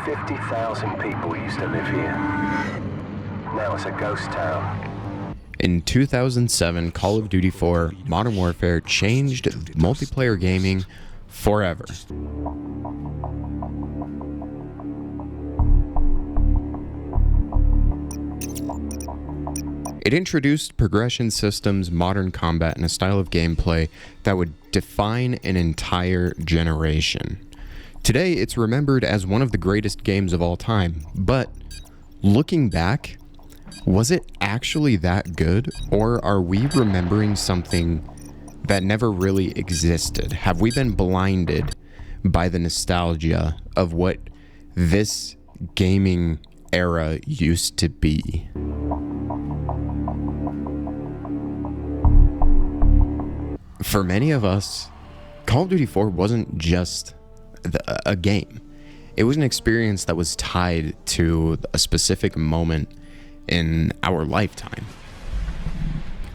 50,000 people used to live here. Now it's a ghost town. In 2007, Call of Duty 4 Modern Warfare changed multiplayer gaming forever. It introduced progression systems, modern combat, and a style of gameplay that would define an entire generation. Today, it's remembered as one of the greatest games of all time, but looking back, was it actually that good, or are we remembering something that never really existed? Have we been blinded by the nostalgia of what this gaming era used to be? For many of us, Call of Duty 4 wasn't just a game. It was an experience that was tied to a specific moment in our lifetime.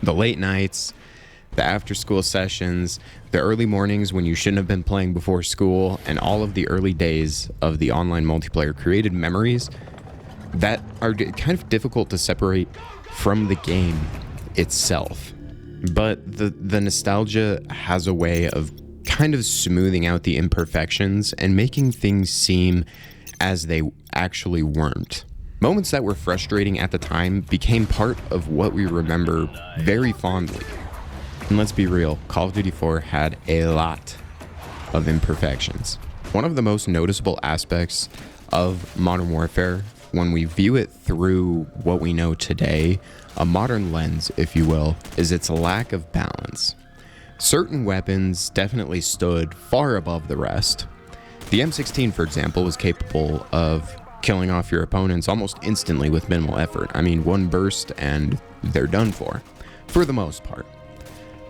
The late nights, the after-school sessions, the early mornings when you shouldn't have been playing before school, and all of the early days of the online multiplayer created memories that are kind of difficult to separate from the game itself. But the nostalgia has a way of kind of smoothing out the imperfections and making things seem as they actually weren't. Moments that were frustrating at the time became part of what we remember very fondly. And let's be real, Call of Duty 4 had a lot of imperfections. One of the most noticeable aspects of Modern Warfare, when we view it through what we know today, a modern lens, if you will, is its lack of balance. Certain weapons definitely stood far above the rest. The M16, for example, was capable of killing off your opponents almost instantly with minimal effort. I mean, one burst and they're done for the most part.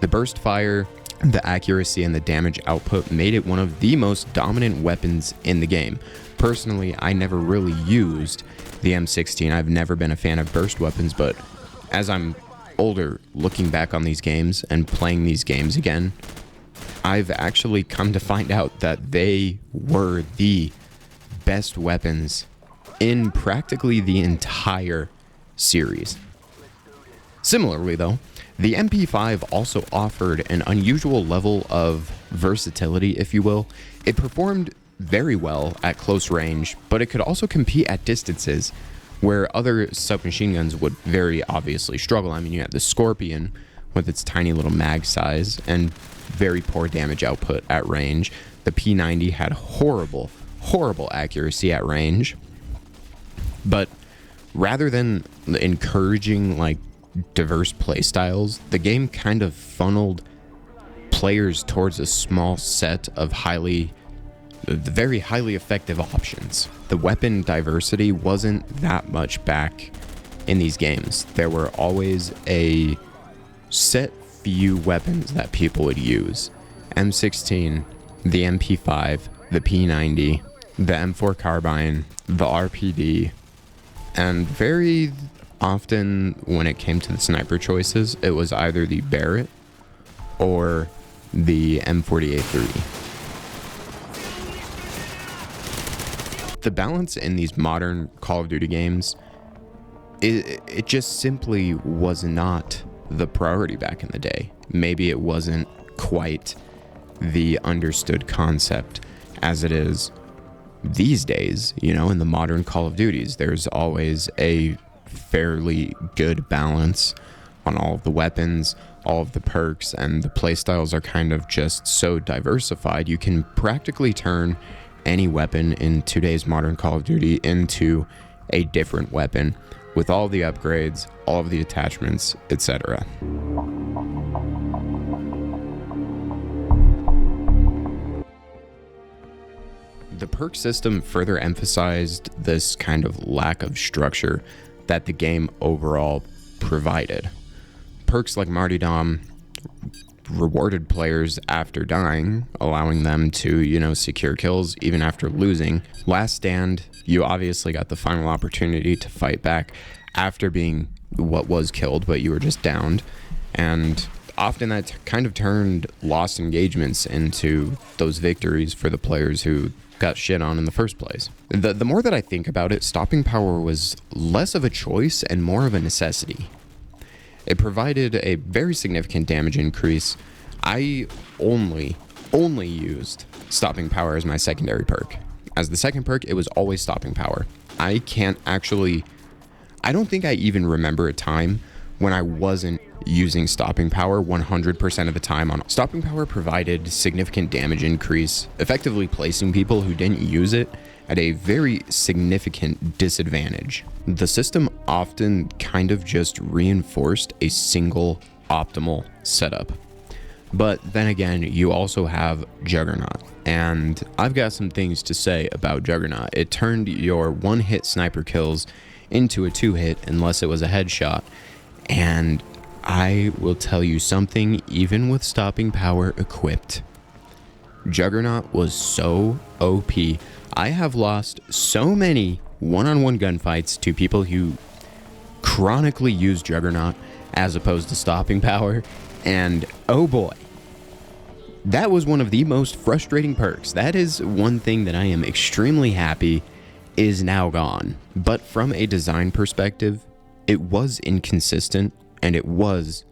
The burst fire, the accuracy, and the damage output made it one of the most dominant weapons in the game. Personally, I never really used the M16. I've never been a fan of burst weapons, but as I'm older, looking back on these games and playing these games again, I've actually come to find out that they were the best weapons in practically the entire series. Similarly, though, the MP5 also offered an unusual level of versatility, if you will. It performed very well at close range, but it could also compete at distances where other submachine guns would very obviously struggle. I mean, you had the Scorpion with its tiny little mag size and very poor damage output at range. The P90 had horrible accuracy at range. But rather than encouraging like diverse play styles, the game kind of funneled players towards a small set of very highly effective options. The weapon diversity wasn't that much back in these games. There were always a set few weapons that people would use. M16, the MP5, the P90, the M4 carbine, the RPD, and very often when it came to the sniper choices, it was either the Barrett or the M48-30. The balance in these modern Call of Duty games, it just simply was not the priority back in the day. Maybe it wasn't quite the understood concept as it is these days. You know, in the modern Call of Duties, there's always a fairly good balance on all of the weapons, all of the perks, and the playstyles are kind of just so diversified. You can practically turn any weapon in today's modern Call of Duty into a different weapon with all the upgrades, all of the attachments, etc. The perk system further emphasized this kind of lack of structure that the game overall provided. Perks like Martyrdom rewarded players after dying, allowing them to, secure kills even after losing. Last Stand, you obviously got the final opportunity to fight back after being what was killed, but you were just downed. And often that kind of turned lost engagements into those victories for the players who got shit on in the first place. The more that I think about it, stopping power was less of a choice and more of a necessity. It provided a very significant damage increase. I only used stopping power as my secondary perk. As the second perk, it was always stopping power. I don't think I even remember a time when I wasn't using stopping power 100% of the time. On stopping power provided significant damage increase, effectively placing people who didn't use it at a very significant disadvantage. The system often kind of just reinforced a single optimal setup. But then again, you also have Juggernaut, and I've got some things to say about Juggernaut. It turned your one-hit sniper kills into a two-hit unless it was a headshot, and I will tell you something, even with stopping power equipped, Juggernaut was so OP. I have lost so many one-on-one gunfights to people who chronically use Juggernaut as opposed to stopping power, and oh boy, that was one of the most frustrating perks. That is one thing that I am extremely happy is now gone. But from a design perspective, it was inconsistent and it was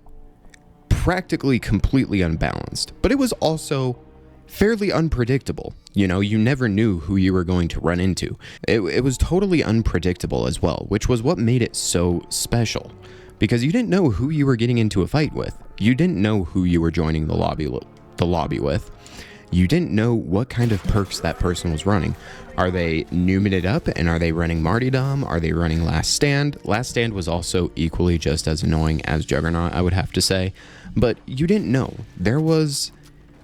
practically completely unbalanced. But it was also fairly unpredictable. You know, you never knew who you were going to run into. It was totally unpredictable as well, which was what made it so special. Because you didn't know who you were getting into a fight with. You didn't know who you were joining the lobby with. You didn't know what kind of perks that person was running. Are they nooming it up and are they running Martyrdom? Are they running Last Stand? Last Stand was also equally just as annoying as Juggernaut, I would have to say. But you didn't know. There was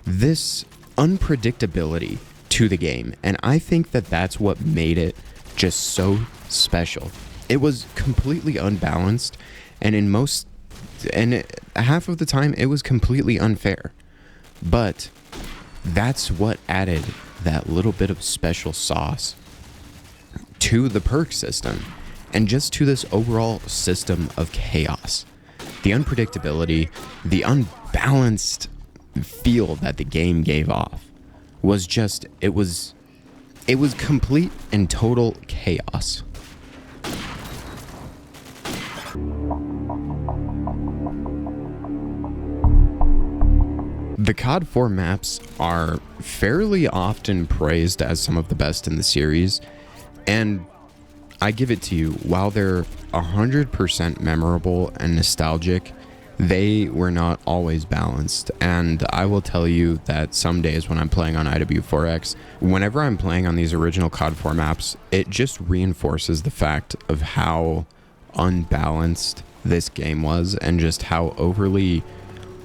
this unpredictability to the game, and I think that that's what made it just so special. It was completely unbalanced, and half of the time it was completely unfair. But that's what added that little bit of special sauce to the perk system and just to this overall system of chaos. The unpredictability, the unbalanced feel that the game gave off was just, it was complete and total chaos. The CoD4 maps are fairly often praised as some of the best in the series, and I give it to you, while they're 100% memorable and nostalgic, they were not always balanced. And I will tell you that some days when I'm playing on IW4X, whenever I'm playing on these original CoD4 maps, it just reinforces the fact of how unbalanced this game was and just how overly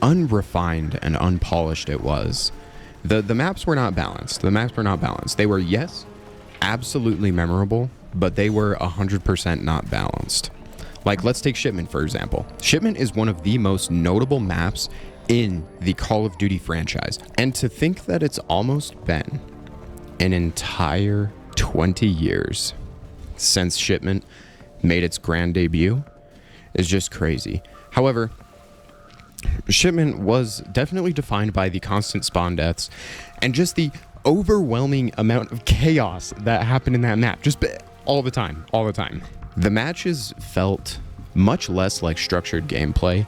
unrefined and unpolished it was. The maps were not balanced. They were, yes, absolutely memorable, but they were 100% not balanced. Like, let's take Shipment, for example. Shipment is one of the most notable maps in the Call of Duty franchise. And to think that it's almost been an entire 20 years since Shipment made its grand debut is just crazy. However, Shipment was definitely defined by the constant spawn deaths and just the overwhelming amount of chaos that happened in that map, just all the time. The matches felt much less like structured gameplay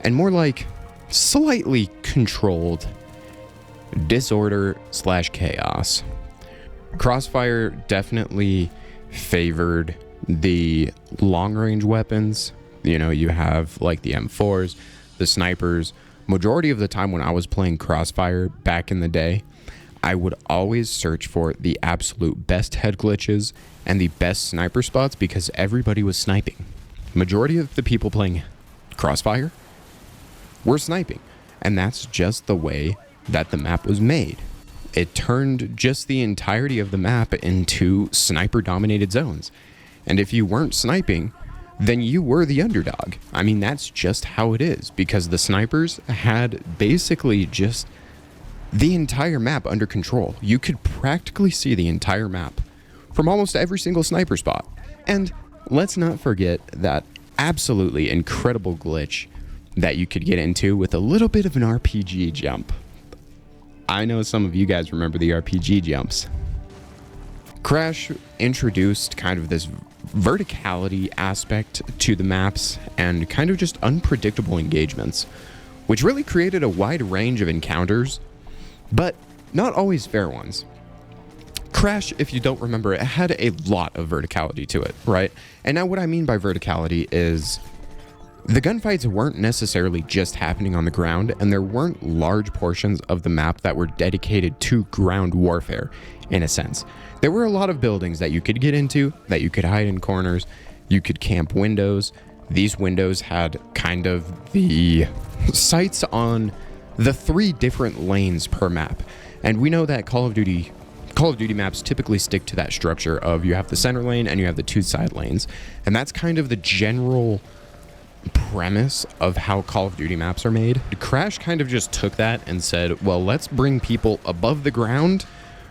and more like slightly controlled disorder/chaos. Crossfire definitely favored the long-range weapons. You know, you have like the M4s, the snipers. Majority of the time when I was playing Crossfire back in the day, I would always search for the absolute best head glitches and the best sniper spots because everybody was sniping. Majority of the people playing Crossfire were sniping, and that's just the way that the map was made. It turned just the entirety of the map into sniper-dominated zones, and if you weren't sniping, then you were the underdog. I mean, that's just how it is, because the snipers had basically just the entire map under control. You could practically see the entire map from almost every single sniper spot. And let's not forget that absolutely incredible glitch that you could get into with a little bit of an RPG jump. I know some of you guys remember the RPG jumps. Crash introduced kind of this verticality aspect to the maps and kind of just unpredictable engagements, which really created a wide range of encounters, but not always fair ones. Crash, if you don't remember, it had a lot of verticality to it, right? And now what I mean by verticality is the gunfights weren't necessarily just happening on the ground, and there weren't large portions of the map that were dedicated to ground warfare, in a sense. There were a lot of buildings that you could get into, that you could hide in corners, you could camp windows. These windows had kind of the sights on the 3 different lanes per map. And we know that Call of Duty maps typically stick to that structure of you have the center lane and you have the 2 side lanes. And that's kind of the general premise of how Call of Duty maps are made. Crash kind of just took that and said, well, let's bring people above the ground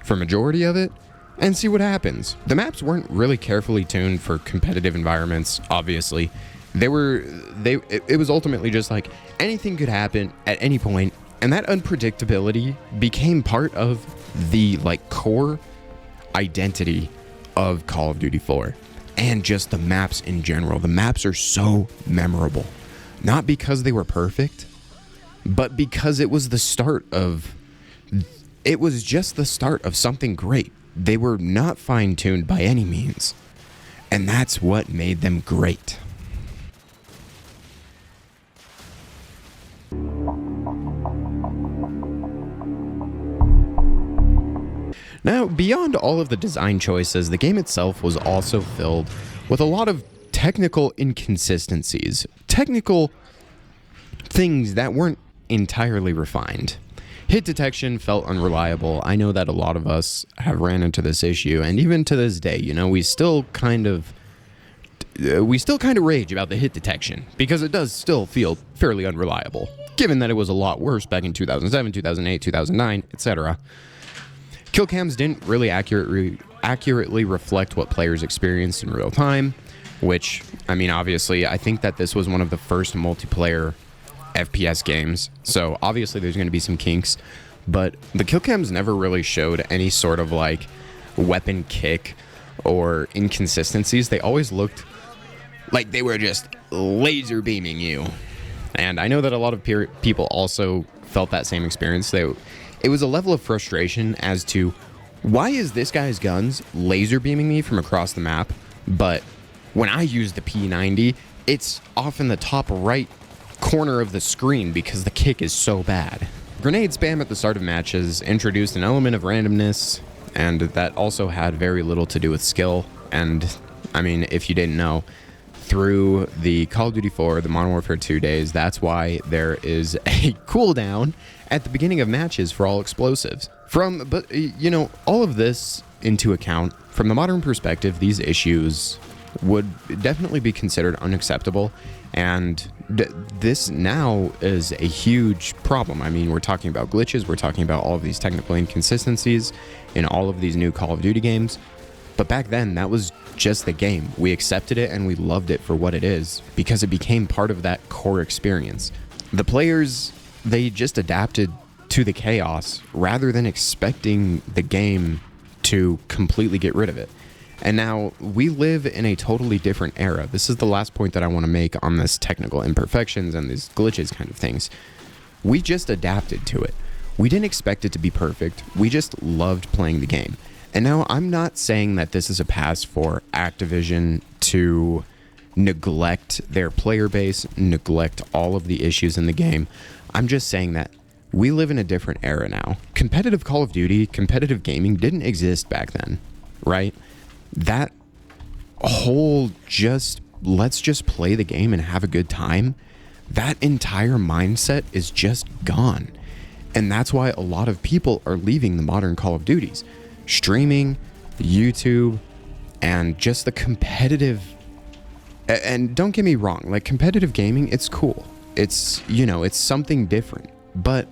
for majority of it and see what happens. The maps weren't really carefully tuned for competitive environments, obviously. It was ultimately just like anything could happen at any point, and that unpredictability became part of the core identity of Call of Duty 4. And just the maps in general. The maps are so memorable. Not because they were perfect, but because it was just the start of something great. They were not fine-tuned by any means. And that's what made them great. Now, beyond all of the design choices, the game itself was also filled with a lot of technical inconsistencies, technical things that weren't entirely refined. Hit detection felt unreliable. I know that a lot of us have ran into this issue, and even to this day, we still kind of rage about the hit detection because it does still feel fairly unreliable, given that it was a lot worse back in 2007, 2008, 2009, etc. Kill cams didn't really accurately reflect what players experienced in real time, which, obviously, I think that this was one of the first multiplayer FPS games, so obviously there's going to be some kinks, but the kill cams never really showed any sort of weapon kick or inconsistencies. They always looked like they were just laser beaming you, and I know that a lot of people also felt that same experience. It was a level of frustration as to why is this guy's guns laser beaming me from across the map, but when I use the P90, it's off in the top right corner of the screen because the kick is so bad. Grenade spam at the start of matches introduced an element of randomness, and that also had very little to do with skill. And if you didn't know, through the Call of Duty 4, the Modern Warfare 2 days, that's why there is a cooldown at the beginning of matches for all explosives. All of this into account, from the modern perspective, these issues would definitely be considered unacceptable, and this now is a huge problem. We're talking about glitches, we're talking about all of these technical inconsistencies in all of these new Call of Duty games, but back then, that was just the game. We accepted it and we loved it for what it is, because it became part of that core experience. The players, they just adapted to the chaos rather than expecting the game to completely get rid of it. And now we live in a totally different era. This is the last point that I want to make on this technical imperfections and these glitches kind of things. We just adapted to it. We didn't expect it to be perfect. We just loved playing the game. And now I'm not saying that this is a pass for Activision to neglect their player base, neglect all of the issues in the game. I'm just saying that we live in a different era now. Competitive Call of Duty, competitive gaming didn't exist back then, right? That whole let's just play the game and have a good time, that entire mindset is just gone. And that's why a lot of people are leaving the modern Call of Duties. Streaming, YouTube, and just the competitive, and don't get me wrong, competitive gaming, it's cool. It's something different, but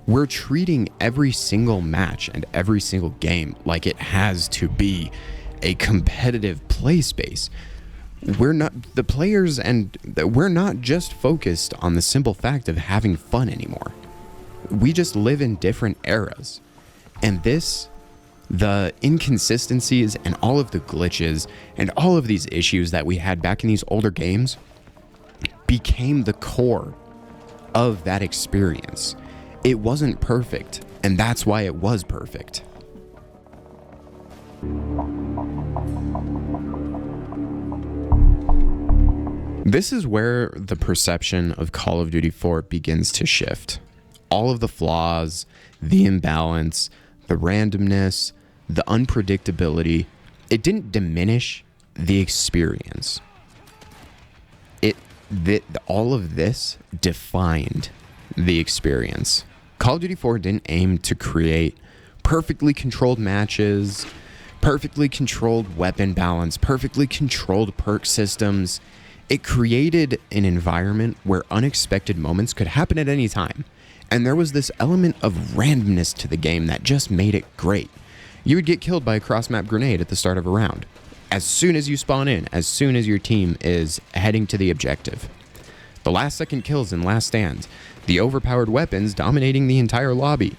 we're treating every single match and every single game like it has to be a competitive play space. We're not the players, and we're not just focused on the simple fact of having fun anymore. We just live in different eras, and this The inconsistencies and all of the glitches and all of these issues that we had back in these older games became the core of that experience. It wasn't perfect, and that's why it was perfect. This is where the perception of Call of Duty 4 begins to shift. All of the flaws, the imbalance, the randomness, the unpredictability, it didn't diminish the experience. All of this defined the experience. Call of Duty 4 didn't aim to create perfectly controlled matches, perfectly controlled weapon balance, perfectly controlled perk systems. It created an environment where unexpected moments could happen at any time. And there was this element of randomness to the game that just made it great. You would get killed by a cross-map grenade at the start of a round. As soon as you spawn in, as soon as your team is heading to the objective. The last second kills and last stands. The overpowered weapons dominating the entire lobby.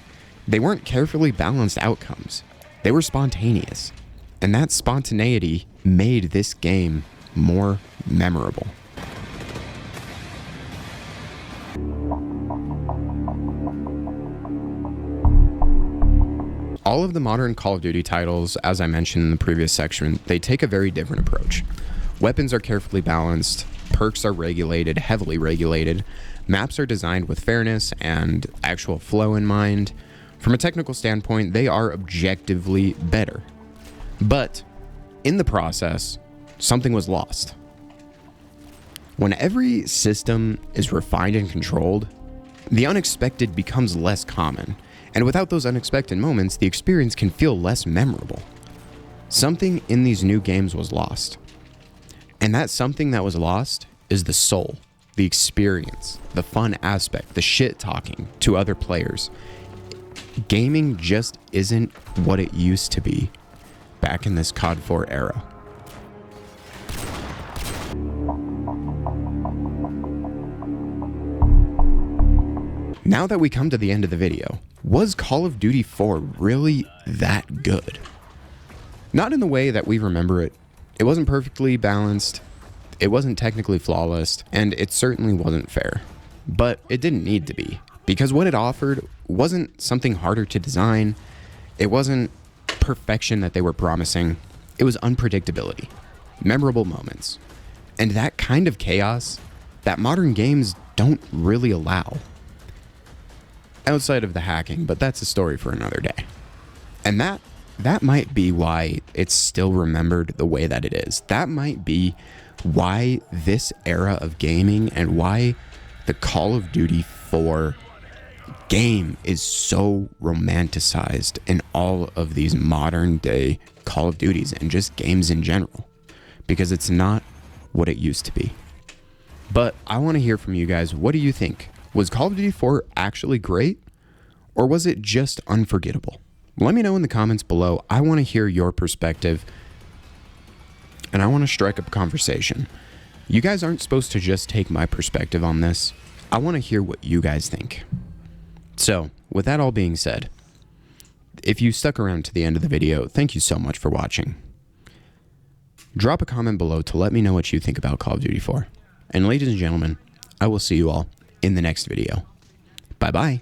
They weren't carefully balanced outcomes. They were spontaneous. And that spontaneity made this game more memorable. All of the modern Call of Duty titles, as I mentioned in the previous section, they take a very different approach. Weapons are carefully balanced, perks are regulated, heavily regulated, maps are designed with fairness and actual flow in mind. From a technical standpoint, they are objectively better. But in the process, something was lost. When every system is refined and controlled, the unexpected becomes less common. And without those unexpected moments, the experience can feel less memorable. Something in these new games was lost. And that something that was lost is the soul, the experience, the fun aspect, the shit talking to other players. Gaming just isn't what it used to be back in this CoD4 era. Now that we come to the end of the video, was Call of Duty 4 really that good? Not in the way that we remember it. It wasn't perfectly balanced, it wasn't technically flawless, and it certainly wasn't fair. But it didn't need to be, because what it offered wasn't something harder to design, it wasn't perfection that they were promising, it was unpredictability, memorable moments, and that kind of chaos that modern games don't really allow. Outside of the hacking, but that's a story for another day. And that might be why it's still remembered the way that it is. That might be why this era of gaming and why the Call of Duty 4 game is so romanticized in all of these modern day Call of Duties and just games in general. Because it's not what it used to be. But I want to hear from you guys. What do you think? Was Call of Duty 4 actually great? Or was it just unforgettable? Let me know in the comments below. I want to hear your perspective. And I want to strike up a conversation. You guys aren't supposed to just take my perspective on this. I want to hear what you guys think. So, with that all being said, if you stuck around to the end of the video, thank you so much for watching. Drop a comment below to let me know what you think about Call of Duty 4. And ladies and gentlemen, I will see you all in the next video. Bye-bye.